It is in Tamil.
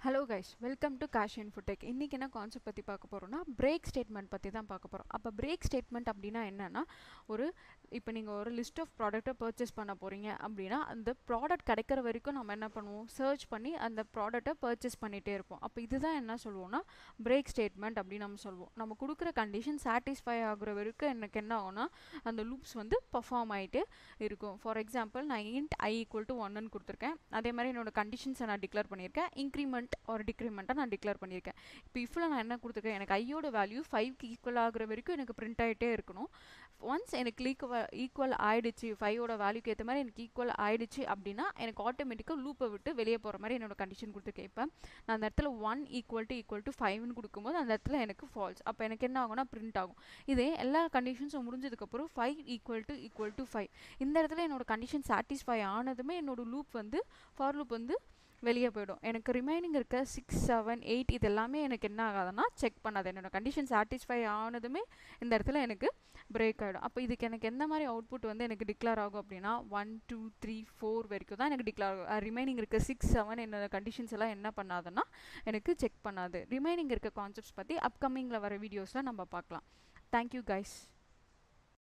Hello guys, welcome to cash Infotech. இன்றைக்கி என்ன கான்செப்ட் பற்றி பார்க்க போகிறோம்னா பிரேக் ஸ்டேட்மெண்ட் பற்றி தான் பார்க்க போகிறோம். அப்போ பிரேக் ஸ்டேட்மெண்ட் அப்படின்னா என்னென்னா, இப்போ நீங்கள் ஒரு லிஸ்ட் ஆஃப் ப்ராடக்ட்டை பர்ச்சேஸ் பண்ண போகிறீங்க அப்படின்னா அந்த ப்ராடக்ட் கிடைக்கிற வரைக்கும் நம்ம என்ன பண்ணுவோம், சர்ச் பண்ணி அந்த ப்ராடக்ட்டை பர்ச்சேஸ் பண்ணிகிட்டே இருப்போம். அப்போ இதுதான் என்ன சொல்லுவோம்னா பிரேக் ஸ்டேட்மெண்ட் அப்படின்னு நம்ம சொல்லுவோம். நம்ம கொடுக்குற கண்டிஷன் சாட்டிஸ்ஃபை ஆகுற வரைக்கும் எனக்கு என்ன ஆகும்னா அந்த லூப்ஸ் பர்ஃபார்ம் ஆகிட்டு இருக்கும். ஃபார் எக்ஸாம்பிள், நான் இன்ட் i ஈக்குவல் டு 1ன்னு கொடுத்துருக்கேன். அதே மாதிரி என்னோட கண்டிஷன்ஸை நான் டிக்ளேர் பண்ணியிருக்கேன். இன்க்ரிமெண்ட் ஒரு டிக்ரிமெண்ட்டாக நான் டிக்ளேர் பண்ணியிருக்கேன். இப்போ இஃபில் நான் என்ன கொடுத்துருக்கேன், எனக்கு ஐயோட வேல்யூ 5க்கு ஈக்குவல் ஆகிற வரைக்கும் எனக்கு பிரிண்ட் ஆகிட்டே இருக்கணும். ஒன்ஸ் எனக்கு ஈக்குவல் ஆயிடுச்சு, 5ஓட வேல்யூக்கு ஏற்ற மாதிரி எனக்கு ஈக்குவல் ஆயிடுச்சு அப்படின்னா எனக்கு ஆட்டோமேட்டிக்காக லூப்பை விட்டு வெளியே போகிற மாதிரி என்னோட கண்டிஷன் கொடுத்துருக்கேன். இப்போ நான் அந்த இடத்துல 1 ஈக்குவல் டு 5ன்னு கொடுக்கும்போது அந்த இடத்துல எனக்கு ஃபால்ஸ். அப்போ எனக்கு என்ன ஆகும்னா பிரிண்ட் ஆகும். இதே எல்லா கண்டிஷன்ஸும் முடிஞ்சதுக்கப்புறம் 5 ஈக்குவல் டு 5 இந்த இடத்துல என்னோட கண்டிஷன் சாட்டிஸ்ஃபை ஆனதுமே என்னோட லூப் ஃபார் லூப் வெளியே போயிடும். எனக்கு ரிமைனிங் இருக்க 6, 7, 8 இது எல்லாமே எனக்கு என்ன ஆகாதுன்னா செக் பண்ணாது. என்னோட கண்டிஷன் சாட்டிஸ்ஃபை ஆனதுமே இந்த இடத்துல எனக்கு பிரேக் ஆகிடும். அப்போ இதுக்கு எனக்கு எந்த மாதிரி அவுட்புட் எனக்கு டிக்ளேர் ஆகும் அப்படின்னா 1, 2, 3, 4 வரைக்கும் தான் எனக்கு டிக்ளேர் ஆகும். ரிமைனிங் இருக்க 6, 7 என்னோட கண்டிஷன்ஸ் எல்லாம் என்ன பண்ணாதுன்னா எனக்கு செக் பண்ணாது. ரிமைனிங் இருக்க கான்செப்ட்ஸ் பற்றி அப்கமிங்கில் வர வீடியோஸில் நம்ம பார்க்கலாம். Thank you guys.